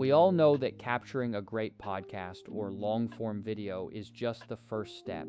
We all know that capturing a great podcast or long-form video is just the first step,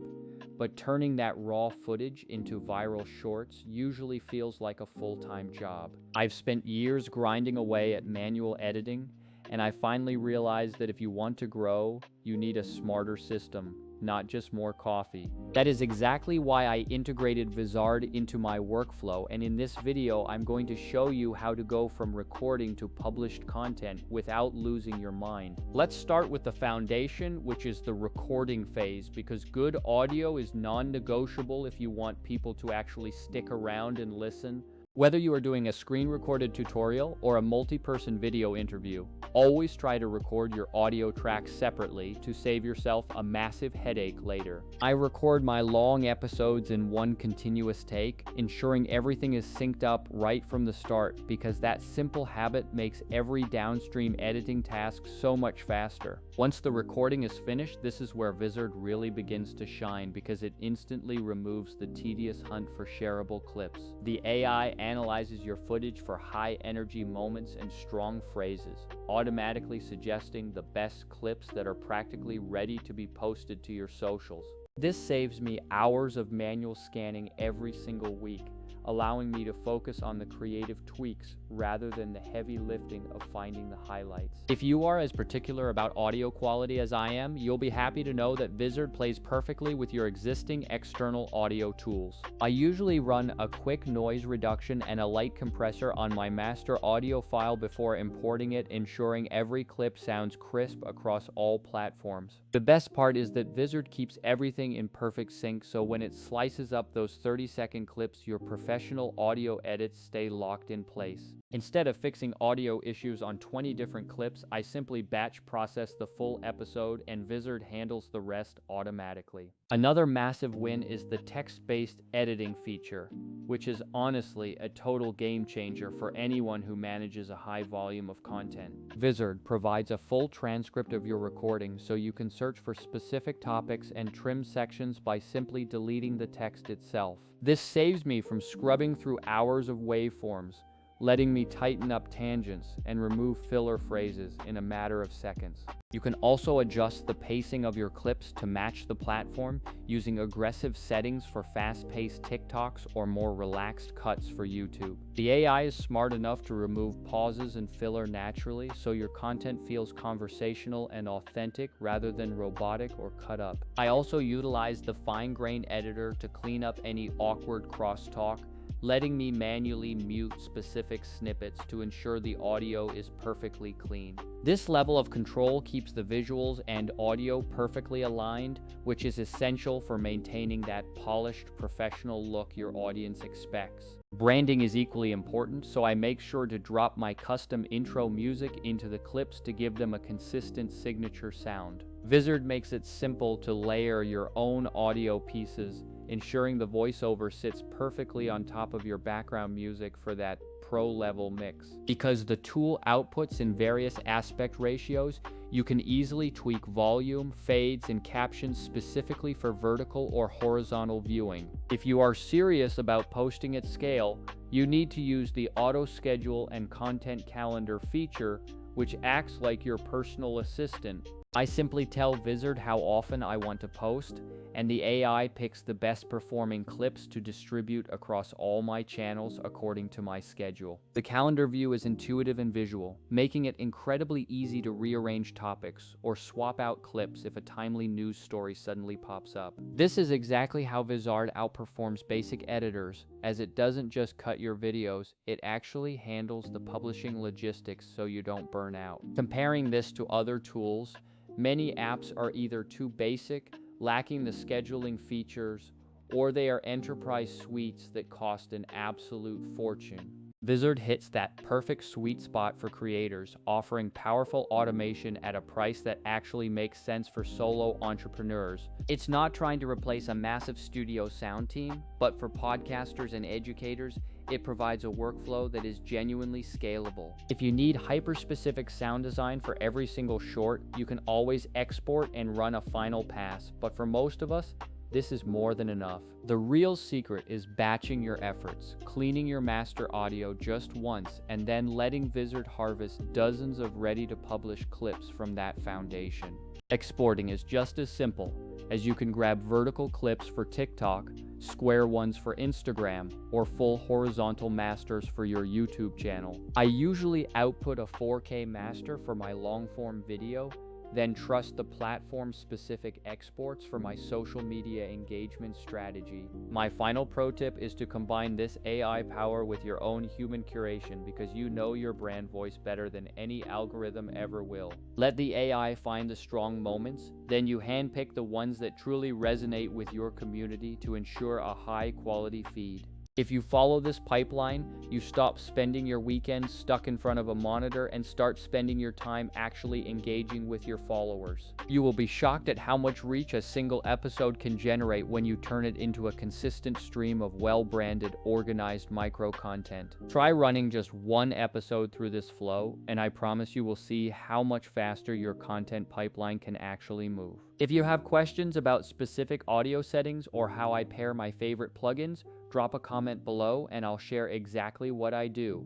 but turning that raw footage into viral shorts usually feels like a full-time job. I've spent years grinding away at manual editing, and I finally realized that if you want to grow, you need a smarter system, not just more coffee. That is exactly why I integrated Vizard into my workflow, and in this video I'm going to show you how to go from recording to published content without losing your mind. Let's start with the foundation, which is the recording phase, because good audio is non-negotiable if you want people to actually stick around and listen. Whether you are doing a screen-recorded tutorial or a multi-person video interview, always try to record your audio tracks separately to save yourself a massive headache later. I record my long episodes in one continuous take, ensuring everything is synced up right from the start, because that simple habit makes every downstream editing task so much faster. Once the recording is finished, this is where Vizard really begins to shine, because it instantly removes the tedious hunt for shareable clips. The AI analyzes your footage for high-energy moments and strong phrases, automatically suggesting the best clips that are practically ready to be posted to your socials. This saves me hours of manual scanning every single week, allowing me to focus on the creative tweaks rather than the heavy lifting of finding the highlights. If you are as particular about audio quality as I am, you'll be happy to know that Vizard plays perfectly with your existing external audio tools. I usually run a quick noise reduction and a light compressor on my master audio file before importing it, ensuring every clip sounds crisp across all platforms. The best part is that Vizard keeps everything in perfect sync, so when it slices up those 30-second clips, your professional audio edits stay locked in place. Instead of fixing audio issues on 20 different clips, I simply batch process the full episode and Vizard handles the rest automatically. Another massive win is the text-based editing feature, which is honestly a total game changer for anyone who manages a high volume of content. Vizard provides a full transcript of your recording, so you can search for specific topics and trim sections by simply deleting the text itself. This saves me from scrubbing through hours of waveforms, letting me tighten up tangents and remove filler phrases in a matter of seconds. You can also adjust the pacing of your clips to match the platform, using aggressive settings for fast-paced TikToks or more relaxed cuts for YouTube. The AI is smart enough to remove pauses and filler naturally, so your content feels conversational and authentic rather than robotic or cut up. I also utilize the fine-grain editor to clean up any awkward crosstalk, letting me manually mute specific snippets to ensure the audio is perfectly clean. This level of control keeps the visuals and audio perfectly aligned, which is essential for maintaining that polished, professional look your audience expects. Branding is equally important, so I make sure to drop my custom intro music into the clips to give them a consistent signature sound. Vizard makes it simple to layer your own audio pieces, ensuring the voiceover sits perfectly on top of your background music for that pro-level mix. Because the tool outputs in various aspect ratios, you can easily tweak volume, fades, and captions specifically for vertical or horizontal viewing. If you are serious about posting at scale, you need to use the auto schedule and content calendar feature, which acts like your personal assistant. I simply tell Vizard how often I want to post, and the AI picks the best performing clips to distribute across all my channels according to my schedule. The calendar view is intuitive and visual, making it incredibly easy to rearrange topics or swap out clips if a timely news story suddenly pops up. This is exactly how Vizard outperforms basic editors, as it doesn't just cut your videos, it actually handles the publishing logistics so you don't burn out. Comparing this to other tools, many apps are either too basic, lacking the scheduling features, or they are enterprise suites that cost an absolute fortune. Vizard hits that perfect sweet spot for creators, offering powerful automation at a price that actually makes sense for solo entrepreneurs. It's not trying to replace a massive studio sound team, but for podcasters and educators, it provides a workflow that is genuinely scalable. If you need hyper-specific sound design for every single short, you can always export and run a final pass, but for most of us, this is more than enough. The real secret is batching your efforts, cleaning your master audio just once, and then letting Vizard harvest dozens of ready-to-publish clips from that foundation. Exporting is just as simple, as you can grab vertical clips for TikTok, square ones for Instagram, or full horizontal masters for your YouTube channel. I usually output a 4K master for my long-form video, then trust the platform-specific exports for my social media engagement strategy. My final pro tip is to combine this AI power with your own human curation, because you know your brand voice better than any algorithm ever will. Let the AI find the strong moments, then you handpick the ones that truly resonate with your community to ensure a high-quality feed. If you follow this pipeline, you stop spending your weekends stuck in front of a monitor and start spending your time actually engaging with your followers. You will be shocked at how much reach a single episode can generate when you turn it into a consistent stream of well-branded, organized micro-content. Try running just one episode through this flow, and I promise you will see how much faster your content pipeline can actually move. If you have questions about specific audio settings or how I pair my favorite plugins, drop a comment below and I'll share exactly what I do.